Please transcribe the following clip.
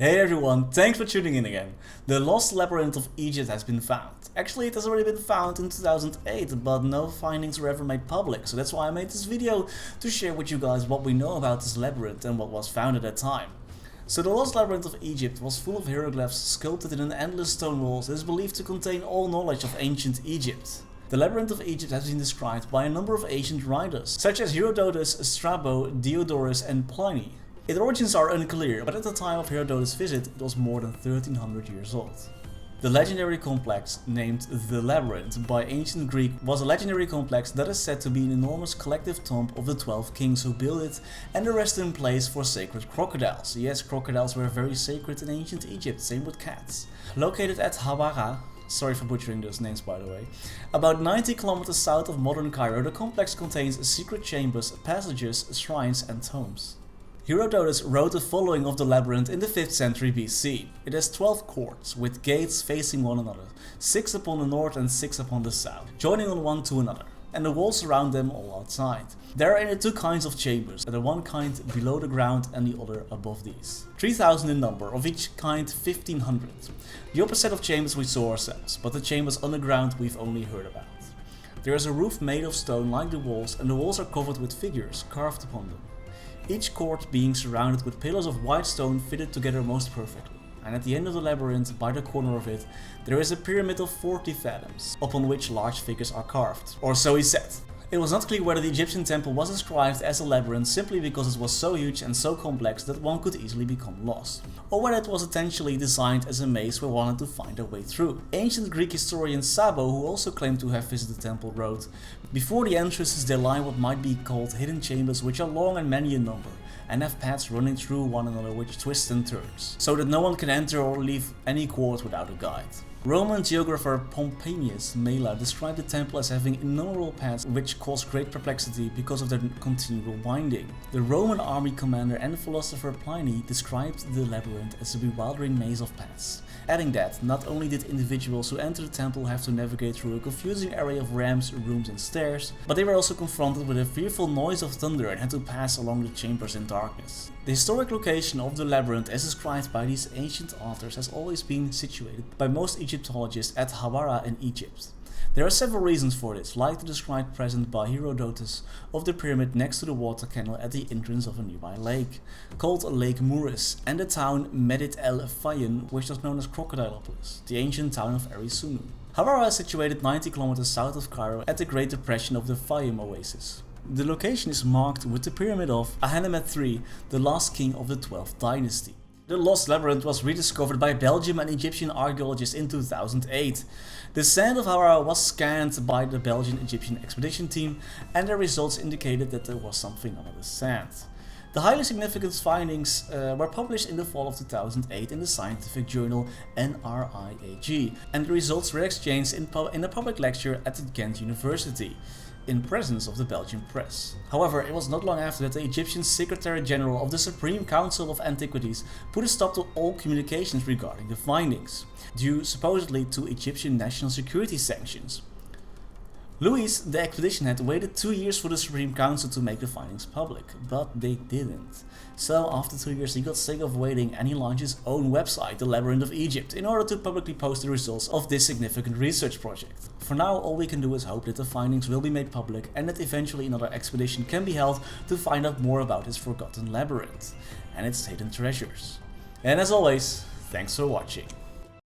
Hey everyone, thanks for tuning in again. The lost labyrinth of Egypt has been found. Actually, it has already been found in 2008, but no findings were ever made public, so that's why I made this video to share with you guys what we know about this labyrinth and what was found at that time. So the lost labyrinth of Egypt was full of hieroglyphs sculpted in an endless stone walls and is believed to contain all knowledge of ancient Egypt. The labyrinth of Egypt has been described by a number of ancient writers, such as Herodotus, Strabo, Diodorus and Pliny. Its origins are unclear, but at the time of Herodotus' visit, it was more than 1300 years old. The legendary complex, named the Labyrinth by ancient Greek, was a legendary complex that is said to be an enormous collective tomb of the 12 kings who built it and a resting place for sacred crocodiles. Yes, crocodiles were very sacred in ancient Egypt, same with cats. Located at Hawara, sorry for butchering those names by the way, about 90 kilometers south of modern Cairo, the complex contains secret chambers, passages, shrines and tombs. Herodotus wrote the following of the labyrinth in the 5th century BC. It has 12 courts, with gates facing one another, 6 upon the north and 6 upon the south, joining on one to another, and the walls around them all outside. There are two kinds of chambers, the one kind below the ground and the other above these. 3000 in number, of each kind 1500. The opposite of chambers we saw ourselves, but the chambers underground we've only heard about. There is a roof made of stone like the walls, and the walls are covered with figures carved upon them. Each court being surrounded with pillars of white stone fitted together most perfectly, and at the end of the labyrinth, by the corner of it, there is a pyramid of 40 fathoms, upon which large figures are carved. Or so he said. It was not clear whether the Egyptian temple was described as a labyrinth simply because it was so huge and so complex that one could easily become lost, or whether it was intentionally designed as a maze where one had to find a way through. Ancient Greek historian Sabo, who also claimed to have visited the temple, wrote, "Before the entrances there lie what might be called hidden chambers, which are long and many in number, and have paths running through one another which twist and turns, so that no one can enter or leave any court without a guide." Roman geographer Pomponius Mela described the temple as having innumerable paths which caused great perplexity because of their continual winding. The Roman army commander and philosopher Pliny described the labyrinth as a bewildering maze of paths, adding that not only did individuals who enter the temple have to navigate through a confusing array of ramps, rooms and stairs, but they were also confronted with a fearful noise of thunder and had to pass along the chambers in darkness. The historic location of the labyrinth as described by these ancient authors has always been situated by most Egyptologists at Hawara in Egypt. There are several reasons for this, like the described present by Herodotus of the pyramid next to the water canal at the entrance of a nearby lake, called Lake Muris, and the town Medit el Fayen, which was known as Crocodilopolis, the ancient town of Erisunu. Hawara is situated 90 kilometers south of Cairo at the Great Depression of the Fayum Oasis. The location is marked with the pyramid of Amenemhet III, the last king of the 12th dynasty. The lost labyrinth was rediscovered by Belgian and Egyptian archaeologists in 2008. The sand of Hawara was scanned by the Belgian-Egyptian expedition team, and their results indicated that there was something under the sand. The highly significant findings were published in the fall of 2008 in the scientific journal NRIAG, and the results were exchanged in a public lecture at the Ghent University, in presence of the Belgian press. However, it was not long after that the Egyptian Secretary General of the Supreme Council of Antiquities put a stop to all communications regarding the findings, due supposedly to Egyptian national security sanctions. Louis, the expedition head, waited 2 years for the Supreme Council to make the findings public, but they didn't. So after 2 years he got sick of waiting and he launched his own website, the Labyrinth of Egypt, in order to publicly post the results of this significant research project. For now, all we can do is hope that the findings will be made public and that eventually another expedition can be held to find out more about this forgotten labyrinth and its hidden treasures. And as always, thanks for watching.